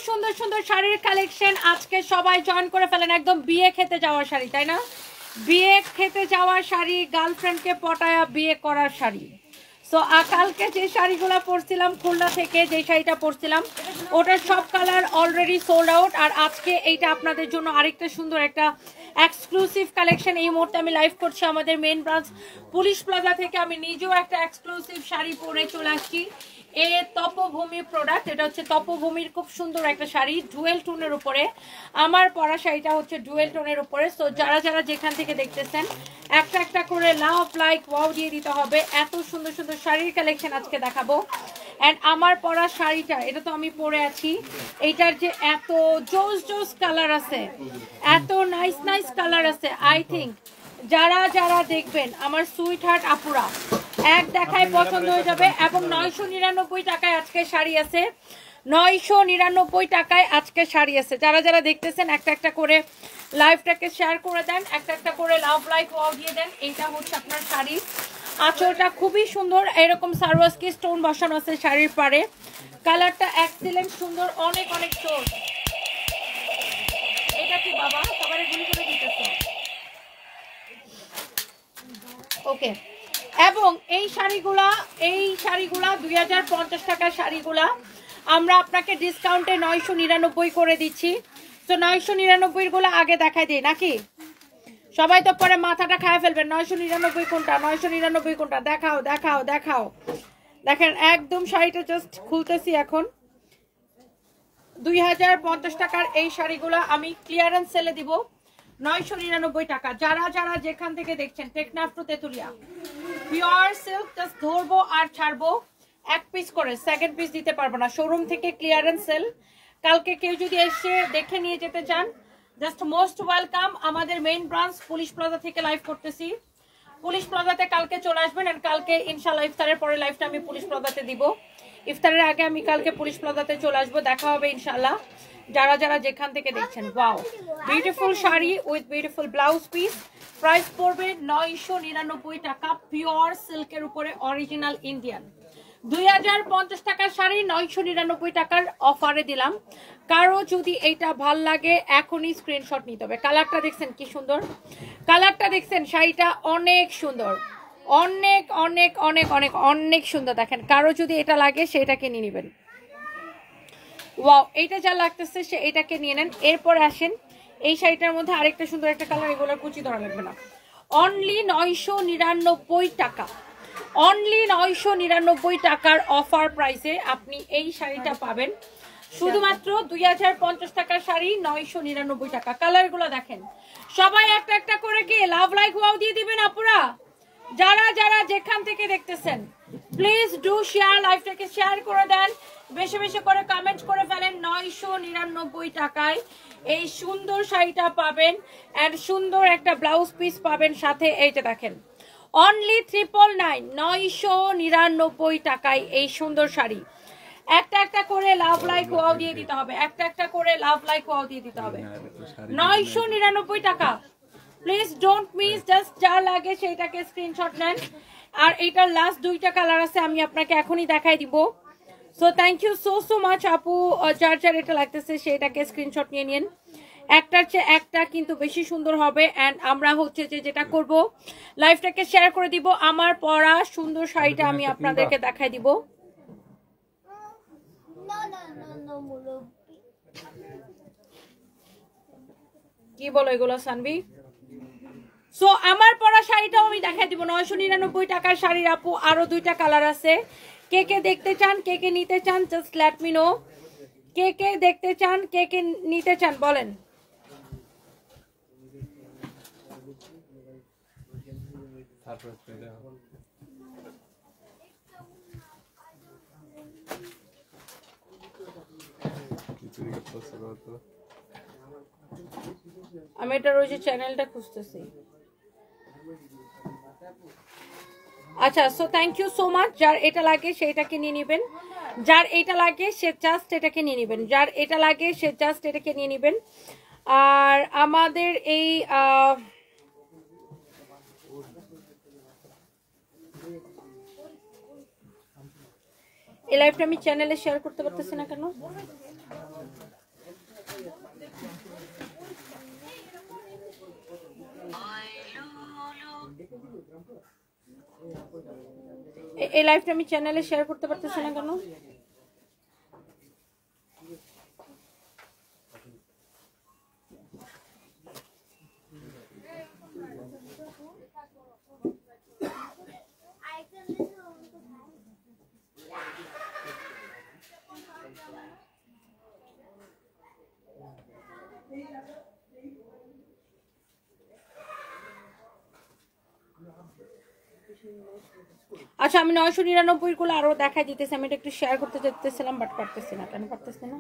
সুন্দর সুন্দর শাড়ির কালেকশন আজকে সবাই জয়েন করে ফেলেন। একদম বিয়ে খেতে যাওয়ার শাড়ি, তাই না? বিয়ে খেতে যাওয়ার শাড়ি, গার্লফ্রেন্ডকে পটায়া বিয়ে করার শাড়ি। সো কালকে যে শাড়িগুলো পরছিলাম খুলনা থেকে, যে শাড়িটা পরছিলাম ওটার সব কালার অলরেডি সোল্ড আউট। আর আজকে এইটা আপনাদের জন্য আরেকটা সুন্দর একটা এক্সক্লুসিভ কালেকশন। এই মুহূর্তে আমি লাইভ করছি আমাদের মেন ব্রাঞ্চ পুলিশ প্লাজা থেকে। আমি নিজেও একটা এক্সক্লুসিভ শাড়ি পরে চলে আসছি। এ তপভূমি প্রোডাক্ট, এটা হচ্ছে তপভূমির খুব সুন্দর একটা শাড়ি ডুয়েল টোনের উপরে। আমার পরা শাড়িটা হচ্ছে ডুয়েল টোনের উপরে। সো যারা যারা যেখান থেকে দেখতেছেন একটা একটা করে লাভ লাইক ওয়াও দিয়ে দিতে হবে। এত সুন্দর সুন্দর শাড়ির কালেকশন আজকে দেখাবো। অ্যান্ড আমার পরা শাড়িটা, এটা তো আমি পরে আছি, এইটার যে এত জোস জোস কালার আছে, এত নাইস নাইস কালার আছে, আই থিঙ্ক যারা যারা দেখবেন আমার সুইট হার্ট আপুরা এক দেখায় পছন্দ হয়ে যাবে। এবং 999 টাকায় আজকে শাড়ি আছে, 999 টাকায় আজকে শাড়ি আছে। যারা যারা দেখতেছেন একটা একটা করে লাইভটাকে শেয়ার করে দেন, একটা একটা করে লাভ লাইক ওয়াও দিয়ে দেন। এইটা হচ্ছে আপনার শাড়ি, আঁচলটা খুবই সুন্দর, এরকম সারওয়াস্কি স্টোন বসানো আছে শাড়ির পাড়ে। কালারটা এক্সিলেন্ট সুন্দর, অনেক অনেক চোর। এটা কি বাবা সবাই গুলি করে দিতেছে? ওকে। এবং এই শাড়িগুলা 2050 টাকার শাড়িগুলা আমরা আপনাকে ডিসকাউন্টে 999 করে দিচ্ছি। তো 999 গুলো আগে দেখাই দিই নাকি? সবাই তো পরে মাথাটা খায় ফেলবেন 999 কোনটা, 999 কোনটা, দেখাও দেখাও দেখাও। দেখেন একদম শাড়িটা জাস্ট খুলতেছি এখন। 2050 টাকার এই শাড়িগুলো আমি ক্লিয়ারেন্স সেলে দিব 999 টাকা। যারা যারা যেখান থেকে দেখছেন Teknaf to Tetulia, pure silk, just ধরবো আর ছাড়বো, এক পিস করে, সেকেন্ড পিস দিতে পারবো না। শোরুম থেকে ক্লিয়ারেন্স সেল। কালকে কেউ যদি এসে দেখে নিয়ে যেতে চান জাস্ট মোস্ট ওয়েলকাম। আমাদের মেইন ব্রাঞ্চ পুলিশ প্লাজা থেকে লাইভ করতেছি। পুলিশ প্লাজাতে কালকে চলে আসবেন। আর কালকে ইনশাআল্লাহ ইফতারের পরে লাইভটা আমি পুলিশ প্লাজাতে দিব। ইফতারের আগে আমি কালকে পুলিশ প্লাজাতে চলে আসবো, দেখা হবে ইনশাআল্লাহ। যারা যারা যেখান থেকে দেখছেন, wow beautiful sari with beautiful blouse piece. Price পড়বে 999 টাকা, পিওর সিল্কের উপরে, অরিজিনাল ইন্ডিয়ান। 2050 টাকার শাড়ি 999 টাকার অফারে দিলাম। কারো যদি এইটা ভাল লাগে এখনই স্ক্রিনশট নিতে হবে। কালারটা দেখছেন কি সুন্দর, কালারটা দেখছেন, শাড়িটা অনেক সুন্দর, অনেক অনেক অনেক অনেক অনেক সুন্দর। দেখেন কারো যদি এটা লাগে সেটাকে নিয়ে নেবেন। ওয়াও, এইটা যা লাগতেছে সে এটাকে নিয়ে নেন। এরপর আসেন এই শাড়িটার মধ্যে আরেকটা সুন্দর একটা কালার, এগুলোর কুচি ধরা লাগবে না। অনলি 999 টাকা, অনলি 999 টাকার অফার প্রাইসে আপনি এই শাড়িটা পাবেন। শুধুমাত্র 2050 টাকার শাড়ি 999 টাকা। কালারগুলো দেখেন, সবাই একটা একটা করে কি লাভ লাইক ওয়াও দিয়ে দিবেন আপুরা। যারা যারা যেখান থেকে দেখতেছেন প্লিজ ডু শেয়ার, লাইভটাকে শেয়ার করে দেন, বেশি বেশি করে কমেন্ট করে ফেলেন। 999 টাকায় এই সুন্দর শাড়িটা পাবেন এন্ড সুন্দর একটা ব্লাউজ পিস পাবেন সাথে। এইটা দেখেন অনলি 999, 999 টাকায় এই সুন্দর শাড়ি। একটা একটা করে লাভ লাইক ওয়াও দিয়ে দিতে হবে, একটা একটা করে লাভ লাইক ওয়াও দিয়ে দিতে হবে। 999 টাকা, প্লিজ ডোন্ট মিস। জাস্ট যা লাগে সেইটাকে স্ক্রিনশট নেন। আর এটার লাস্ট দুইটা কালার আছে, আমি আপনাকে এখনই দেখাই দিব। So thank you so so much আপু, যার যার এটা লাগতেছে সেটাকে স্ক্রিনশট নিয়ে নিন। একটার চেয়ে একটা কিন্তু বেশি সুন্দর হবে। অ্যান্ড আমরা হচ্ছে যে যেটা করব, লাইভটাকে শেয়ার করে দিব। আমার পরা সুন্দর শাড়িটা আমি আপনাদেরকে দেখাই দিব। কি বলো এগুলো সানভি? সো আমার পরা শাড়িটাও আমি দেখাই দিব 999 টাকার শাড়ির আপু। আরো দুইটা কালার আছে। কে কে দেখতে চান, কে কে নিতে চান, জাস্ট লেট মি নো। কে কে দেখতে চান, কে কে নিতে চান বলেন। আমি এটা রোজ চ্যানেলটা খুঁজতেছি। আচ্ছা, so thank you so much. যার এটা লাগে সেটাকে নিয়ে নেবেন, যার এটা লাগে সে জাস্ট এটাকে নিয়ে নেবেন, যার এটা লাগে সে জাস্ট এটাকে নিয়ে নেবেন। আর আমাদের এই এই লাইভটা আমি চ্যানেলে শেয়ার করতে পারতেছি না কেন? এই লাইভটা আমি চ্যানেলে শেয়ার করতে পারতেছি না কেন? আচ্ছা আমি 999 গুলো আরো দেখাই দিতেছি। আমি এটা একটু শেয়ার করতে চাইতেছিলাম বাট পারতেছি না। কেন পারতেছি না?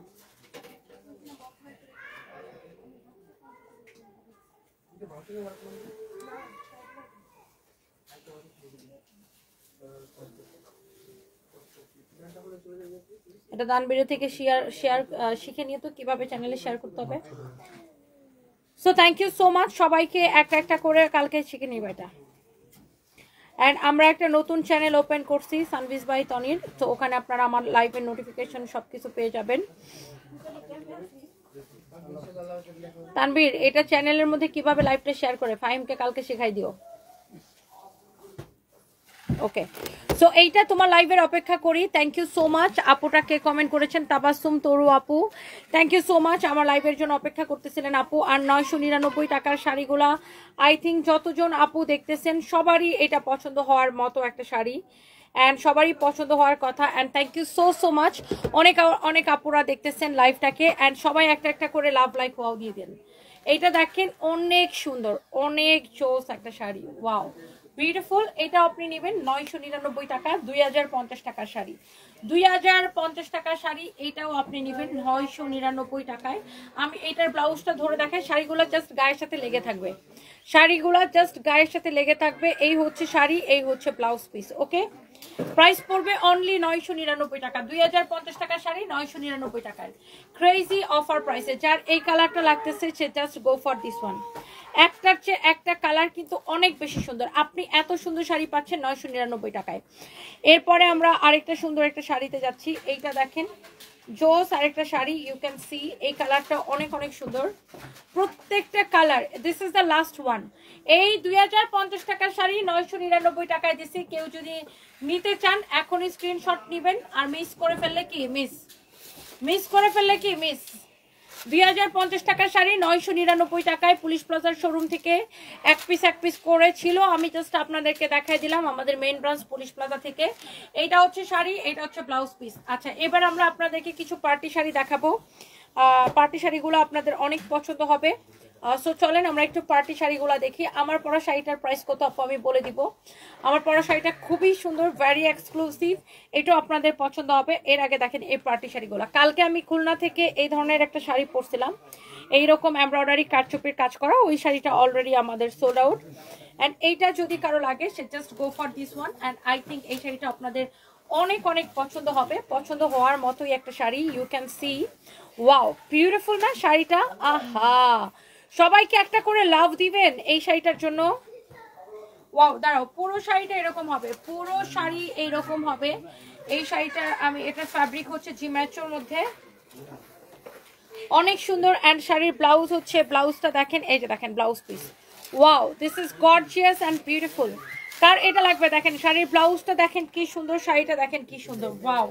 এটা দানবীর থেকে শেয়ার শিখে নিয়ে তো কিভাবে চ্যানেলে শেয়ার করতে হবে। So thank you so much সবাইকে। একটা একটা করে কালকে শিখে নিব এটা। অ্যান্ড আমরা একটা নতুন চ্যানেল ওপেন করছি সানভিজ বাই তনির, তো ওখানে আপনারা আমার লাইভের নোটিফিকেশন সবকিছু পেয়ে যাবেন। তানভীর এটা চ্যানেলের মধ্যে কিভাবে লাইভটা শেয়ার করে ফাহিমকে কালকে শেখাই দিও। ওকে, সো এইটা তোমার লাইভের অপেক্ষা করি। Thank you so much. আপুটা কে কমেন্ট করেছেন? তাবাসসুম তরু আপু, থ্যাংক ইউ সো মাচ। আমার লাইভের জন্য অপেক্ষা করতেছিলেন আপু। আর 999 টাকার শাড়িগুলা আই থিঙ্ক যতজন আপু দেখতেছেন সবারই এটা পছন্দ হওয়ার মতো একটা শাড়ি, অ্যান্ড সবারই পছন্দ হওয়ার কথা। And thank you so so much. অনেক আপুরা দেখতেছেন লাইভটাকে, অ্যান্ড সবাই একটা একটা করে লাভ লাইক ওয়াও দিয়ে দেন। এইটা দেখেন অনেক সুন্দর, অনেক জোস একটা শাড়ি। Wow beautiful. এটা আপনি নেবেন 999 টাকা, 2050 টাকার শাড়ি, 2050 টাকার শাড়ি। এইটাও আপনি নেবেন 999 টাকায়। আমি এটার ব্লাউজটা ধরে দেখাই। শাড়িগুলো জাস্ট গায়ের সাথে লেগে থাকবে, শাড়িগুলো জাস্ট গায়ের সাথে লেগে থাকবে। এই হচ্ছে শাড়ি, এই হচ্ছে ব্লাউজ পিস। ওকে, প্রাইস পড়বে অনলি 999 টাকা। 2050 টাকার শাড়ি 999 টাকায়। ক্রেজি অফার প্রাইসে। যার এই কালারটা লাগতেছে সে just go for this one. একটার চেয়ে একটা কালার কিন্তু অনেক বেশি সুন্দর। আপনি এত সুন্দর শাড়ি পাচ্ছেন 999 টাকায়। এরপরে আমরা আরেকটা সুন্দর একটা শাড়িতে যাচ্ছি। এইটা দেখেন জোস আরেকটা শাড়ি, ইউ ক্যান সি। এই কালারটা অনেক অনেক সুন্দর, প্রত্যেকটা colour. This is the last one. এই 2050 টাকার শাড়ি 999 টাকায় দিছি। কেউ যদি নিতে চান এখনই স্ক্রিনশট নেবেন। আর মিস করে ফেললে কি মিস 2050 টাকার শাড়ি 999 টাকায় পুলিশ প্লাজার শোরুম থেকে এক পিস করে ছিল। আমি জাস্ট আপনাদেরকে দেখাই দিলাম আমাদের মেইন ব্রাঞ্চ পুলিশ প্লাজা থেকে। এইটা হচ্ছে শাড়ি, এটা হচ্ছে ব্লাউজ পিস। আচ্ছা এবার আমরা আপনাদেরকে কিছু পার্টি শাড়ি দেখাবো। পার্টি শাড়িগুলো আপনাদের অনেক পছন্দ হবে। সো চলেন আমরা একটু পার্টি শাড়িগুলো দেখি। আমার পরা শাড়িটার প্রাইস কত আপু আমি বলে দিব। আমার পরা শাড়িটা খুবই সুন্দর, ভেরি এক্সক্লুসিভ, এটাও আপনাদের পছন্দ হবে। এর আগে দেখেন এই পার্টি শাড়িগুলো। কালকে আমি খুলনা থেকে এই ধরনের একটা শাড়ি পরছিলাম, এইরকম এমব্রয়ডারি কারচুপির কাজ করা। ওই শাড়িটা অলরেডি আমাদের সোল্ড আউট। অ্যান্ড এইটা যদি কারো লাগে সে just go for this one. And I think এই শাড়িটা আপনাদের অনেক অনেক পছন্দ হবে, পছন্দ হওয়ার মতোই একটা sari. You can see wow beautiful না শাড়িটা? আহা, সবাইকে একটা করে লাভ দিবেন এই শাড়িটার জন্য। ওয়াও দাঁড়াও, পুরো শাড়িটা এরকম হবে, পুরো শাড়ি এইরকম হবে। এই শাড়িটার আমি এটার ফ্যাব্রিক হচ্ছে জিম্যাচোর মধ্যে, অনেক সুন্দর। অ্যান্ড শাড়ির ব্লাউজ হচ্ছে, ব্লাউজটা দেখেন, এই যে দেখেন blouse piece. Wow this is gorgeous and beautiful. কার এটা লাগবে দেখেন, শাড়ির ব্লাউজটা দেখেন কি সুন্দর, শাড়িটা দেখেন কি সুন্দর। Wow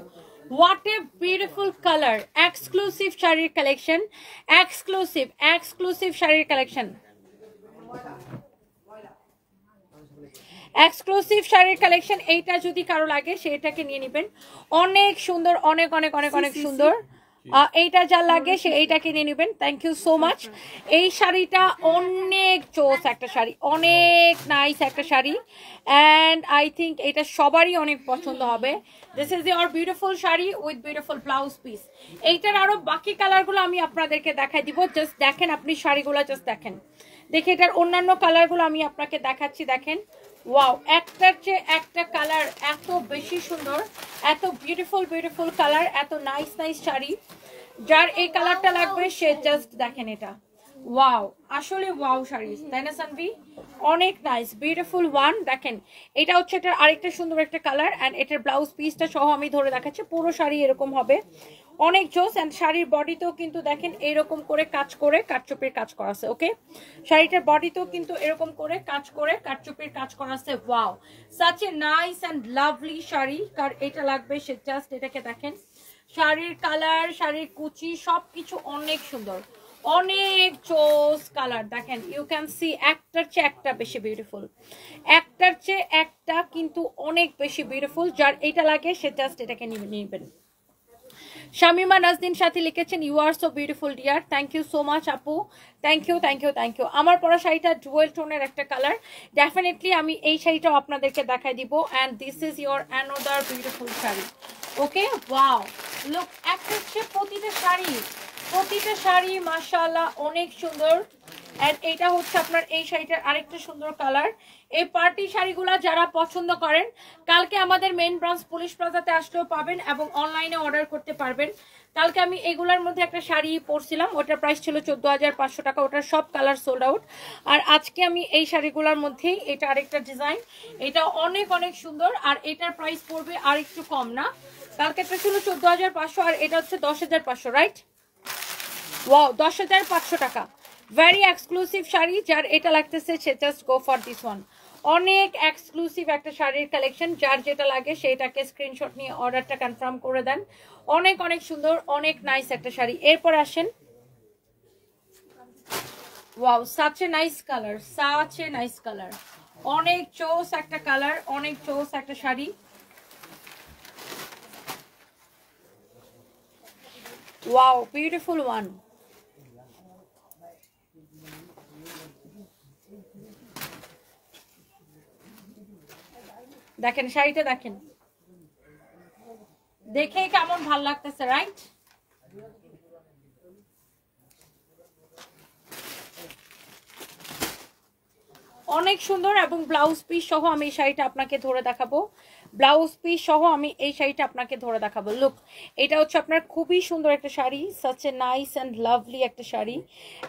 what a beautiful colour. Exclusive শাড়ির কালেকশন, এক্সক্লুসিভ শাড়ির কালেকশন, এক্সক্লুসিভ শাড়ির কালেকশন। এইটা যদি কারো লাগে সেটাকে নিয়ে নেবেন। অনেক সুন্দর, অনেক অনেক অনেক অনেক সুন্দর। এইটা যা লাগে সে এইটাকে নিয়ে নেবেন। Thank you so much. এই শাড়িটা অনেক জোস একটা শাড়ি, অনেক নাইস একটা শাড়ি। অ্যান্ড আই থিঙ্ক এটা সবারই অনেক পছন্দ হবে। This is your beautiful sari with beautiful blouse piece. এইটার আরো বাকি কালারগুলো আমি আপনাদেরকে দেখাই দিব। জাস্ট দেখেন আপনি শাড়িগুলো, জাস্ট দেখেন। দেখে এটার অন্যান্য কালারগুলো আমি আপনাকে দেখাচ্ছি। দেখেন ওয়াও, একটার চেয়ে একটা কালার এত বেশি সুন্দর, এত বিউটিফুল কালার, এত নাইস শাড়ি। যার এই কালারটা লাগবে সে জাস্ট দেখেন এটা ওয়াও, আসলে ওয়াও শাড়ি, তাই না সানভি? অনেক নাইস, বিউটিফুল ওয়ান। দেখেন এটা হচ্ছে এটার আরেকটা সুন্দর একটা কালার, অ্যান্ড এটার ব্লাউজ পিসটা সহ আমি ধরে দেখাচ্ছি। পুরো শাড়ি এরকম হবে, অনেক জোস। অ্যান্ড শাড়ির বডিতেও কিন্তু দেখেন এরকম করে কাজ করে কাটচুপির কাজ করা আছে। ওকে, শাড়িটার বডিতেও কিন্তু এরকম করে কাজ করে কাটচুপির কাজ করা আছে। Wow, such a nice and lovely sari. কার এটা লাগবে সে জাস্ট এটাকে দেখেন, শাড়ির কালার, শাড়ির কুচি সবকিছু অনেক সুন্দর, অনেক জোস কালার। দেখেন ইউ ক্যান সি, একটার চেয়ে একটা বেশি বিউটিফুল, একটার চেয়ে একটা কিন্তু অনেক বেশি বিউটিফুল। যার এটা লাগে সে জাস্ট এটাকে নেবেন। শামিমা নাজদিন সাথে লিখেছেন, you are so beautiful dear, thank you so much আপু, thank you thank you thank you. আমার পরা শাড়িটা ডুয়েল টোনের একটা কালার, ডেফিনেটলি আমি এই শাড়িটাও আপনাদেরকে দেখাই দিব। And this is your another beautiful sari. Okay, wow, look, একটা হচ্ছে প্রতিটা শাড়ি মাশাআল্লাহ অনেক সুন্দর। এন্ড এটা হচ্ছে আপনার এই শাড়িটার আরেকটা সুন্দর কালার। এই পার্টি শাড়িগুলো যারা পছন্দ করেন, কালকে আমাদের মেইন ব্রাঞ্চ পুলিশ প্লাজাতে আসলেও পাবেন এবং অনলাইনে অর্ডার করতে পারবেন। কালকে আমি এগুলার মধ্যে একটা শাড়ি পরছিলাম, ওটার প্রাইস ছিল 14,500 টাকা, ওটার সব কালার সোল্ড আউট। আর আজকে আমি এই শাড়িগুলোর মধ্যেই, এটা আরেকটা ডিজাইন, এটা অনেক অনেক সুন্দর, আর এটার প্রাইস পড়বে আর একটু কম না। কালকে একটা ছিল 14,500 আর এটা হচ্ছে 10,500, রাইট? ওয়াও, 10,500 টাকা, ভেরি এক্সক্লুসিভ শাড়ি। যার এটা লাগতেছে সে just go for this one. অনেক এক্সক্লুসিভ একটা শাড়ির কালেকশন, যার যেটা লাগে সেটাকে স্ক্রিনশট নিয়ে অর্ডারটা কনফার্ম করে দেন। অনেক অনেক সুন্দর, অনেক নাইস একটা শাড়ি। এরপর আসেন, wow, such a nice colour, such a nice colour, অনেক চোস একটা কালার, অনেক চোস একটা শাড়ি। Wow, beautiful one. দেখেন শাড়িটা, দেখেন দেখে কেমন ভাল লাগতেছে, রাইট? অনেক সুন্দর। এবং ব্লাউজ পিস সহ আমি এই শাড়িটা আপনাকে ধরে দেখাবো, ব্লাউজ পিস সহ আমি এই শাড়িটা আপনাকে ধরে দেখাবো। লুক, এটা হচ্ছে আপনার খুবই সুন্দর একটা sari, such a nice and lovely একটা শাড়ি।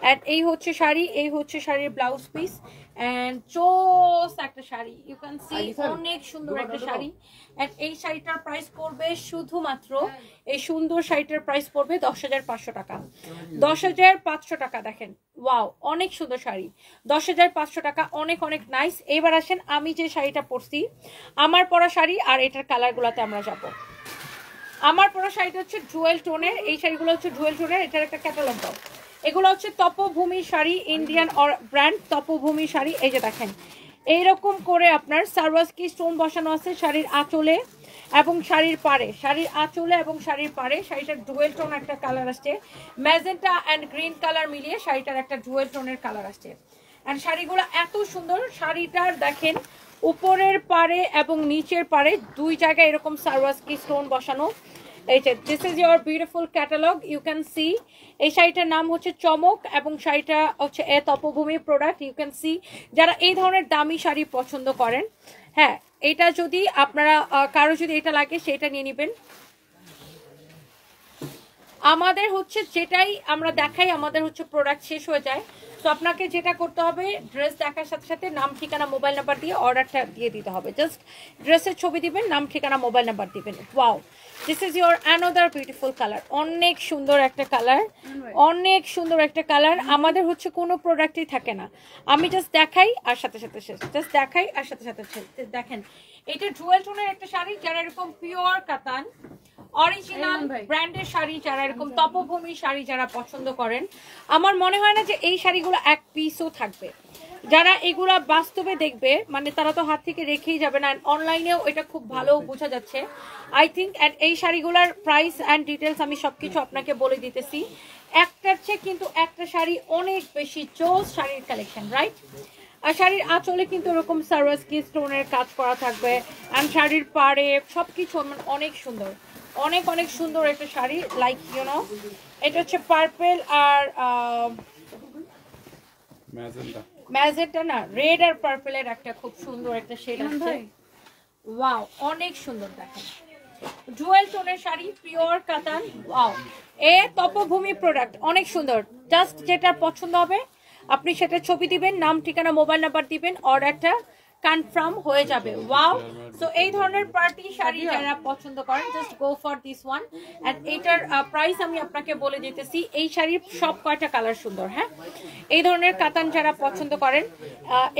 অ্যান্ড এই হচ্ছে শাড়ি, এই হচ্ছে শাড়ির ব্লাউজ পিস, অ্যান্ড চোস একটা শাড়ি, ইউ ক্যান সি, অনেক সুন্দর একটা শাড়ি। অ্যান্ড এই শাড়িটার প্রাইস পড়বে শুধুমাত্র, এই সুন্দর শাড়িটার প্রাইস পড়বে 10,500 টাকা, 10,500 টাকা। দেখেন, ওয়াও, অনেক সুন্দর শাড়ি, 10,500 টাকা, অনেক অনেক নাইস। এবার আসেন আমি যে শাড়িটা পরছি, আমার পরা শাড়ি, আর এটার কালারগুলোতে আমরা যাব। আমার পরা শাড়িটা হচ্ছে ডুয়েল টোনের, এই শাড়িগুলো হচ্ছে ডুয়েল টোনের। এটার একটা ক্যাটালগ দাও। এগুলো হচ্ছে তপভূমি শাড়ি, ইন্ডিয়ান ব্র্যান্ড তপভূমি শাড়ি। এই যে দেখেন এইরকম করে আপনার সারওয়াস্কি স্টোন বসানো আছে শাড়ির আঁচলে এবং শাড়ির পাড়ে, শাড়ির আঁচলে এবং শাড়ির পাড়ে। শাড়িটার ডুয়েল টোন একটা কালার আসছে, ম্যাজেন্টা অ্যান্ড গ্রিন কালার মিলিয়ে শাড়িটার একটা ডুয়েল টোনের কালার আসছে। অ্যান্ড শাড়িগুলো এত সুন্দর। শাড়িটার দেখেন উপরের পাড়ে এবং নিচের পাড়ে দুই জায়গায় এরকম সারওয়াস্কি স্টোন বসানো। এই যে this is your beautiful catalogue, you can see. এই শাড়িটার নাম হচ্ছে চমক এবং শাড়িটা হচ্ছে a Tapobhumi product, you can see. যারা এই ধরনের দামি শাড়ি পছন্দ করেন, হ্যাঁ, এটা যদি আপনারা কারো যদি এটা লাগে সেটা নিয়ে নেবেন। আমাদের হচ্ছে যেটাই আমরা দেখাই, আমাদের হচ্ছে প্রোডাক্ট শেষ হয়ে যায়। তো আপনাকে যেটা করতে হবে, ড্রেস দেখার সাথে সাথে নাম ঠিকানা মোবাইল নাম্বার দিয়ে অর্ডারটা দিয়ে দিতে হবে। জাস্ট ড্রেসের ছবি দিবেন, নাম ঠিকানা মোবাইল নাম্বার দিবেন। Wow, this is your another beautiful colour, অনেক সুন্দর একটা কালার, অনেক সুন্দর একটা কালার। আমাদের হচ্ছে কোনো প্রোডাক্টই থাকে না, আমি জাস্ট দেখাই আর সাথে সাথে শেষ, জাস্ট দেখাই আর সাথে সাথে শেষ। দেখেন এটা ডুয়েল টোনের একটা শাড়ি, যারা এরকম পিওর কাতান অরিজিনাল ব্র্যান্ডের শাড়ি, যারা এরকম তপভূমি শাড়ি যারা পছন্দ করেন, আমার মনে হয় না যে এই শাড়িগুলো এক পিসও থাকবে। যারা এগুলা বাস্তবে দেখবে, মানে তারা তো হাত থেকে রেখেই যাবে না। অনলাইনেও এটা খুব ভালো বোঝা যাচ্ছে আই থিঙ্ক। অ্যান্ড এই শাড়িগুলোর প্রাইস অ্যান্ড ডিটেলস আমি সবকিছু আপনাকে বলে দিতেছি। একটার চেয়ে কিন্তু একটা শাড়ি অনেক বেশি জোস শাড়ির কালেকশন, রাইট? আর শাড়ির আঁচলে কিন্তু এরকম সারওয়াস্কি স্টোনের কাজ করা থাকবে, অ্যান্ড শাড়ির পাড়ে সবকিছু অনেক সুন্দর, অনেক অনেক সুন্দর একটা শাড়ি। লাইক ইউ নো, এটা হচ্ছে পার্পেল আর ম্যাজেন্টা না, রেড আর পার্পেলের একটা খুব সুন্দর একটা শেড আছে। ওয়াও, অনেক সুন্দর। দেখেন জুয়েল টোনের শাড়ি, পিওর কাতান। ওয়াও, এ তপভূমি প্রোডাক্ট, অনেক সুন্দর। জাস্ট যেটা পছন্দ হবে আপনি সেটা ছবি দিবেন, নাম ঠিকানা মোবাইল নাম্বার দিবেন, অর্ডারটা কনফার্ম হয়ে যাবে। ওয়াও, সো এই ধরনের পার্টি শাড়ি যারা পছন্দ করেন just go for this one. And এইটার প্রাইস আমি আপনাকে বলে দিতেছি। এই শাড়ির সব কয়টা কালার সুন্দর। হ্যাঁ, এই ধরনের কাতান যারা পছন্দ করেন,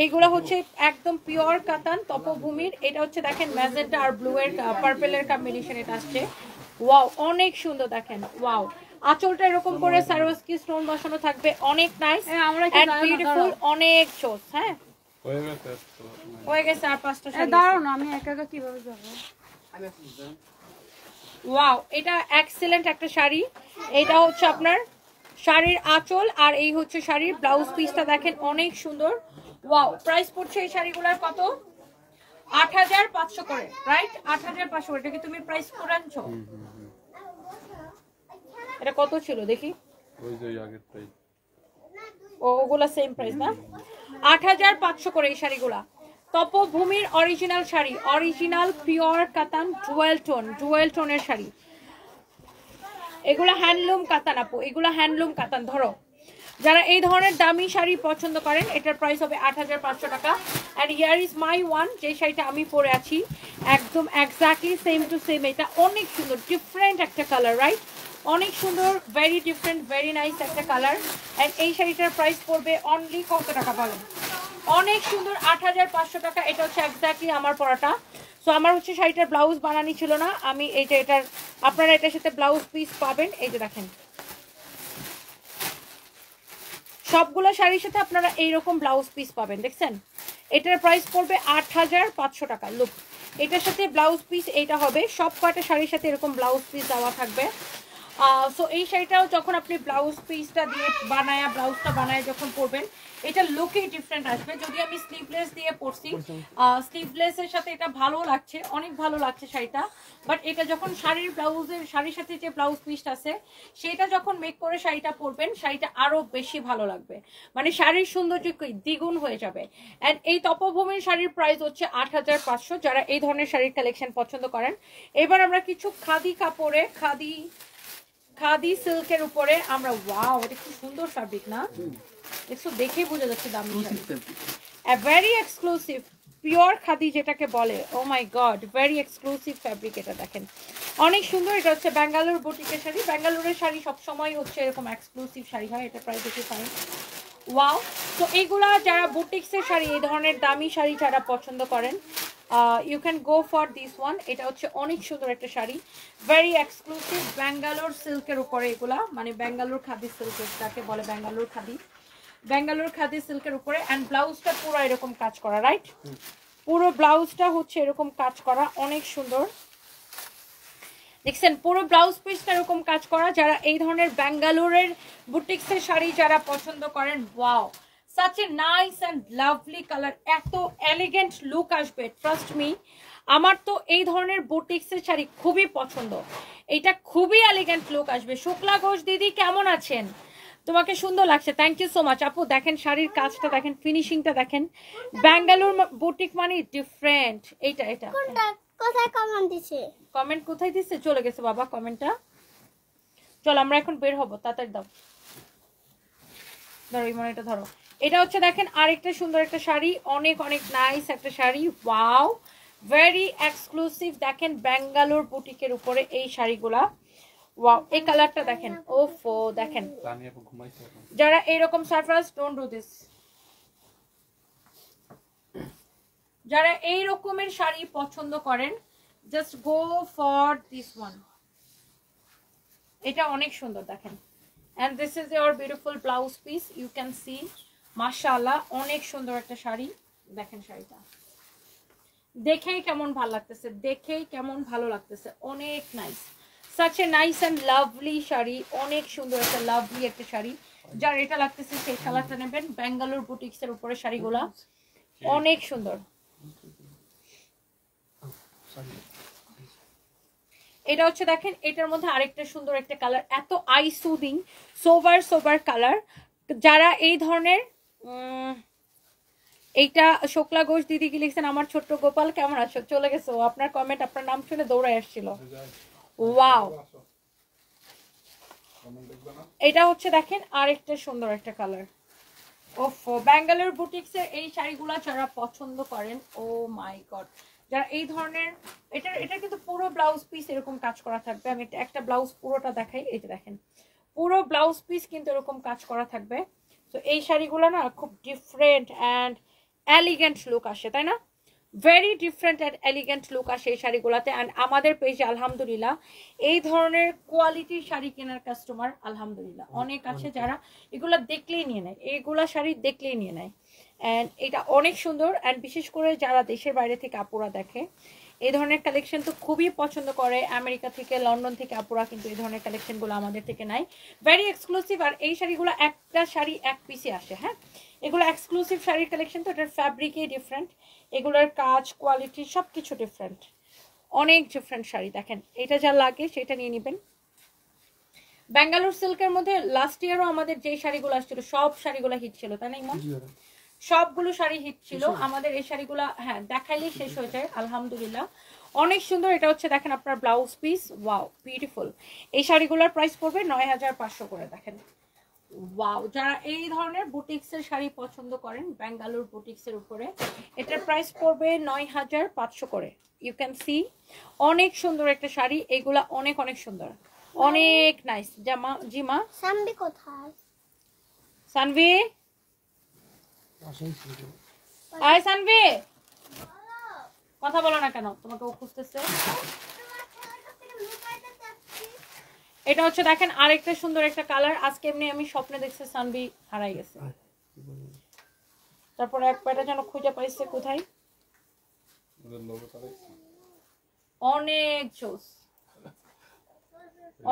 এইগুলো হচ্ছে একদম পিওর কাতান তপভূমির। এটা হচ্ছে দেখেন ম্যাজেন্টা আর ব্লু এর পার্পেলের কম্বিনেশন এটা আসছে। ওয়াও, অনেক সুন্দর দেখেন। ওয়াও, আঁচলটা এরকম করে সারোয়াস্কি স্টোন বসানো থাকবে, অনেক নাইস এন্ড বিউটিফুল, অনেক চোস। হ্যাঁ, হয়ে গেছে আর 5টা শাড়ি। দাঁড়াও না, আমি একা একা কিভাবে যাবো? ওয়াও, এটা এক্সেলেন্ট একটা শাড়ি। এটা হচ্ছে আপনার শাড়ির আঁচল আর এই হচ্ছে শাড়ির ব্লাউজ পিসটা দেখেন, অনেক সুন্দর। ওয়াও, প্রাইস পড়ছে এই শাড়িগুলোর কত? 8500 করে, রাইট? 8500 করে। এটা কি তুমি প্রাইস করে আনছো? এটা কত ছিল দেখি? ওই যে আগেরটাই। ওগুলা সেম প্রাইস না? 8500 করে এই শাড়িগুলা। তপভূমির অরিজিনাল শাড়ি, অরিজিনাল পিওর কাতান জুয়েল টোনের শাড়ি। এগুলা হ্যান্ডলুম কাতান আপু, এগুলা হ্যান্ডলুম কাতান। ধরো, যারা এই ধরনের দামি শাড়ি পছন্দ করেন এটার প্রাইস হবে 8500 টাকা। And here is my one, যে শাড়িটা আমি পরে আছি একদম এক্স্যাক্টলি সেম টু সেম। এটা অনেক সুন্দর, ডিফারেন্ট একটা কালার, রাইট? অনেক সুন্দর, ভেরি ডিফারেন্ট, ভেরি নাইস একটা কালার। অ্যান্ড এই শাড়িটার প্রাইস পড়বে অনলি কত টাকা বলেন? অনেক সুন্দর, 8500 টাকা। এটা হচ্ছে এক্স্যাক্টলি আমার পরাটা। সো আমার হচ্ছে শাড়িটার ব্লাউজ বানানি ছিল না, আমি এই যে এটার, আপনারা এটার সাথে ব্লাউজ পিস পাবেন। এই যে দেখেন, সবগুলো শাড়ির সাথে আপনারা এইরকম ব্লাউজ পিস পাবেন, দেখছেন? এটার প্রাইস পড়বে 8500 টাকা। লুক, এটার সাথে ব্লাউজ পিস এইটা হবে, সব কয়টা শাড়ির সাথে এরকম ব্লাউজ পিস দেওয়া থাকবে। সো এই শাড়িটাও যখন আপনি ব্লাউজ পিসটা দিয়ে ব্লাউজটা বানায় যখন পরবেন, এটা লুকই ডিফারেন্ট আসবে। যদি আমি স্লিভলেস দিয়ে পরছি, স্লিভলেসের সাথে এটা ভালো লাগছে, অনেক ভালো লাগছে শাড়িটা। বাট এটা যখন শাড়ির সাথে যে ব্লাউজ পিসটা আছে সেটা যখন মেক করে শাড়িটা পরবেন, শাড়িটা আরো বেশি ভালো লাগবে, মানে শাড়ির সৌন্দর্য দ্বিগুণ হয়ে যাবে। অ্যান্ড এই তপভূমির শাড়ির প্রাইস হচ্ছে 8500, যারা এই ধরনের শাড়ির কালেকশন পছন্দ করেন। এবার আমরা কিছু খাদি কাপড়ে, খাদি সিল্কের উপরে আমরা, ওয়াও, এটা কি সুন্দর ফ্যাব্রিক না? একটু দেখেই বোঝা যাচ্ছে দামি sari. Very exclusive pure khadi যেটাকে বলে, ও মাই গড, ভেরি এক্সক্লুসিভ ফ্যাব্রিক। এটা দেখেন, অনেক সুন্দর। এটা হচ্ছে ব্যাঙ্গালোর বুটিকের শাড়ি। ব্যাঙ্গালোরের শাড়ি সবসময় হচ্ছে এরকম এক্সক্লুসিভ শাড়ি হয়। এটা প্রাইস দেখে ফাইন। ওয়াও, তো এইগুলা যারা বুটিক্সের শাড়ি, এই ধরনের দামি শাড়ি যারা পছন্দ করেন, you can go for this one. এটা হচ্ছে অনেক সুন্দর একটা শাড়ি, ভেরি এক্সক্লুসিভ ব্যাঙ্গালোর সিল্কের উপরে। এগুলা মানে ব্যাঙ্গালোর খাদি সিল্ক, যাকে বলে ব্যাঙ্গালোর খাদি সিল্কের উপরে। অ্যান্ড ব্লাউজটা পুরো এরকম কাজ করা, রাইট? পুরো ব্লাউজটা হচ্ছে এরকম কাজ করা, অনেক সুন্দর। দেখছেন, পুরো ব্লাউজ পিসটা এরকম কাজ করা। যারা এই ধরনের ব্যাঙ্গালোরের বুটিক্সের শাড়ি যারা পছন্দ করেন, wow, such a nice and lovely color, এত এলিগেন্ট লুক আসবে, ট্রাস্ট মি। আমার তো এই ধরনের বুটিক্সের শাড়ি খুবই পছন্দ, এটা খুবই এলিগেন্ট লুক আসবে। শুক্লা ঘোষ দিদি, কেমন আছেন? তোমাকে সুন্দর লাগছে, থ্যাংক ইউ সো মাচ আপু। দেখেন শাড়ির কাজটা দেখেন, ফিনিশিংটা দেখেন। ব্যাঙ্গালোর বুটিক মানে ডিফারেন্ট। এটা কোথায় কমেন্ট দিছে? কমেন্ট কোথায় দিছে? চলে গেছে বাবা কমেন্টটা। চল আমরা এখন বের হবো, তাড়াতাড়ি দাও। ধরো ইমন, এটা ধরো। এটা হচ্ছে দেখেন আরেকটা সুন্দর একটা শাড়ি, অনেক অনেক নাইস একটা শাড়ি। Wow, very exclusive. দেখেন ব্যাঙ্গালোর বুটিকের উপরে এই শাড়িগুলা। ওয়াও, এই কালারটা দেখেন, ওফো, দেখেন। যারা এইরকম সারপ্রাইজ, ডোন্ট ডু দিস। যারা এই রকমের শাড়ি পছন্দ করেন, just go for this one. এটা অনেক সুন্দর দেখেন। And this is your beautiful blouse piece, you can see, মাশাআল্লাহ, অনেক সুন্দর একটা শাড়ি। দেখেন শাড়িটা দেখেই কেমন ভালো লাগতেছে, অনেক nice, such a nice and lovely sari, অনেক সুন্দর একটা লাভলি একটা শাড়ি। যার এটা লাগতেছে সেই কালারটা নেবেন। ব্যাঙ্গালোর বুটিক্স এর উপরে শাড়িগুলা অনেক সুন্দর। এটা হচ্ছে দেখেন, এটার মধ্যে আরেকটা সুন্দর একটা কালার, এত আই সুদিং, সোবার কালার। যারা এই ধরনের এইটা শুক্লা ঘোষ দিদি কি লিখছেন, আমার ছোট্ট গোপাল কেমন আছো, চলে গেছে ও, আপনার কমেন্ট আপনার নাম শুনে দৌড়ায় আসছিল। ওয়াও, এটা হচ্ছে দেখেন আরেকটা সুন্দর একটা কালার। ওফো, ব্যাঙ্গালোর বুটিক্সের এই শাড়িগুলো যারা পছন্দ করেন, ও মাই গড, যারা এই ধরনের, এটা কিন্তু পুরো ব্লাউজ পিস এরকম কাজ করা থাকবে। আমি একটা ব্লাউজ পুরোটা দেখাই, এই যে দেখেন পুরো ব্লাউজ পিস কিন্তু এরকম কাজ করা থাকবে। তো এই শাড়িগুলো না খুব ডিফারেন্ট অ্যান্ড এলিগেন্ট লুক আসে, তাই না? Very different and elegant look আসে এই শাড়িগুলোতে। অ্যান্ড আমাদের পেজে আলহামদুলিল্লাহ এই ধরনের কোয়ালিটির শাড়ি কেনার কাস্টমার আলহামদুলিল্লাহ অনেক আছে, যারা এগুলো দেখলেই নিয়ে নেয়, এইগুলা শাড়ি দেখলেই নিয়ে নেয়। অ্যান্ড এটা অনেক সুন্দর। অ্যান্ড বিশেষ করে যারা দেশের বাইরে থেকে আপুরা দেখে এই ধরনের কালেকশন তো খুবই পছন্দ করে, আমেরিকা থেকে লন্ডন থেকে আপুরা কিন্তু এই ধরনের কালেকশনগুলো আমাদের থেকে নাই, ভেরি এক্সক্লুসিভ। আর এই শাড়িগুলো একটা শাড়ি এক পিসে আসে, হ্যাঁ এগুলো এক্সক্লুসিভ শাড়ির কালেকশন, তো এটার ফ্যাব্রিকই ডিফারেন্ট, এগুলোর কাজ কোয়ালিটি সব কিছু ডিফারেন্ট, অনেক ডিফারেন্ট শাড়ি। দেখেন এটা যা লাগে সেটা নিয়ে নেবেন। ব্যাঙ্গালোর সিল্কের মধ্যে লাস্ট ইয়ারও আমাদের যে শাড়িগুলো আসছিল সব শাড়িগুলো হিট ছিল, তাই না ইমন? সবগুলো শাড়ি হিট ছিল আমাদের এই শাড়িগুলো, হ্যাঁ দেখাইলেই শেষ হয়ে যায় আলহামদুলিল্লাহ, অনেক সুন্দর। এটা হচ্ছে দেখেন আপনার ব্লাউজ পিস, ওয়াও বিউটিফুল। এই শাড়িগুলোর প্রাইস পড়বে 9500 করে। দেখেন ওয়াও, যারা এই ধরনের বুটিক্সের শাড়ি পছন্দ করেন ব্যাঙ্গালোর বুটিক্সের উপরে, এটার প্রাইস পড়বে 9500 করে। ইউ ক্যান সি, অনেক সুন্দর একটা শাড়ি, এগুলা অনেক অনেক সুন্দর, অনেক নাইস। জামা জিমা সানবি কোথায়? সানভি, আয় সানভি, কথা বলো না কেন, তোমাকে ও খুঁজতেছে। এটা হচ্ছে দেখেন আরেকটা সুন্দর একটা কালার, আজকে এমনি আমি স্বপ্নে দেখছি সানভি হারাই গেছে, তারপরে এক পাটা যেন খুঁজে পাইছে কোথায়, অনেক জোস,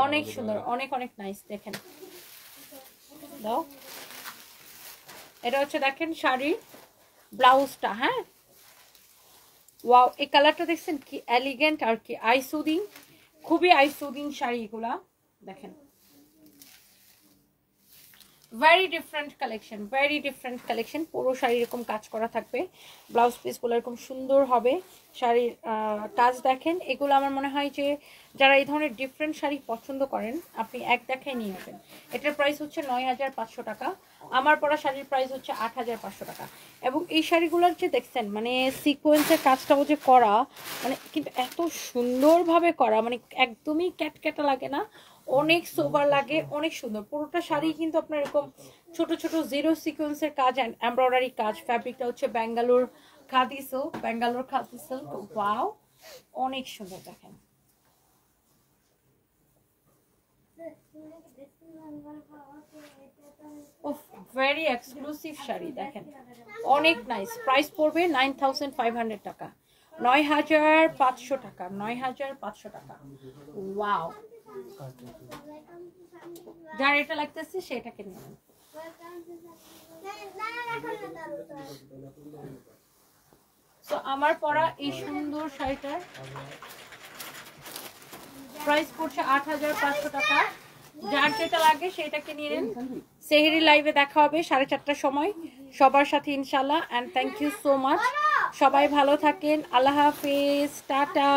অনেক সুন্দর, অনেক অনেক নাইস। দেখেন দাও, এটা হচ্ছে দেখেন শাড়ি ব্লাউজটা, হ্যাঁ ওয়াও, এই কালারটা দেখছেন কি এলিগেন্ট আর কি আই সুদিং, খুবই আই সুদিং শাড়ি এগুলা। দেখেন very different collection, very different collection, পুরো শাড়ি এরকম কাজ করা থাকবে, ব্লাউজ পিসগুলো এরকম সুন্দর হবে, শাড়ির কাজ দেখেন। এগুলো আমার মনে হয় যে যারা এই ধরনের ডিফারেন্ট শাড়ি পছন্দ করেন আপনি এক দেখায় নিয়ে নেবেন। এটার প্রাইস হচ্ছে 9500 টাকা, আমার পরা শাড়ির প্রাইস হচ্ছে 8500 টাকা। এবং এই শাড়িগুলোর যে দেখছেন মানে সিকোয়েন্সের কাজটাও যে করা, মানে কিন্তু এত সুন্দরভাবে করা, মানে একদমই ক্যাটক্যাটা লাগে না, অনেক সোবার লাগে, অনেক সুন্দর। পুরোটা শাড়ি কিন্তু আপনার এরকম ছোট ছোট জিরো সিকোয়েন্সের কাজ, এমব্রয়ডারি কাজ, ফ্যাব্রিকটা হচ্ছে Bangalore khadi silk, Bangalore khadi silk, wow অনেক সুন্দর। দেখেন ভেরি এক্সক্লুসিভ শাড়ি, দেখেন অনেক নাইস। প্রাইস পড়বে 9500 টাকা, 9500 টাকা, 9500 টাকা। ওয়াও, যার এটা লাগতেছে সেটাকে নেবেন। তো আমার পরা এই সুন্দর শাড়িটার প্রাইস পড়ছে 8500 টাকা, যার যেটা লাগে সেটাকে নিয়ে নেন। সেহরি লাইভে দেখা হবে 4:30টার সময় সবার সাথে ইনশাল্লাহ। And thank you so much, সবাই ভালো থাকেন, আল্লাহ হাফেজ, টাটা।